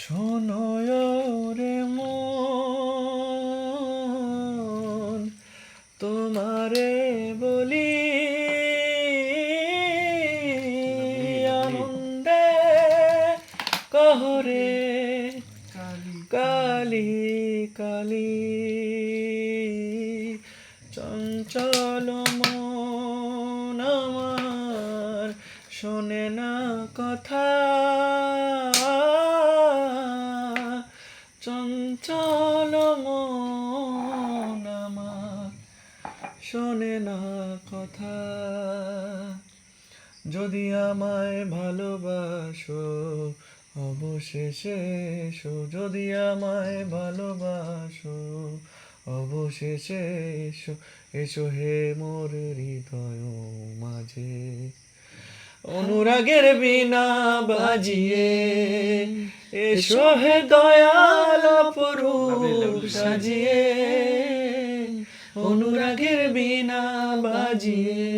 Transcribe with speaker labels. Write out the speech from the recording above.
Speaker 1: শোনো রে মন, তোমারে বলি আনন্দে কহরে কালি কালি চঞ্চল মন আমার শোনে না কথা, চঞ্চল মন আমার শোনে না কথা। যদি আমায় ভালোবাসো অবশেষে এসো, যদি আমায় ভালোবাসো অবশেষে এসো, এসো হে মোর হৃদয় মাঝে অনুরাগের বীণা বাজিয়ে, এসো হে দয়াল অপরূপ সাজিয়ে, অনুরাগের বীণা বাজিয়ে।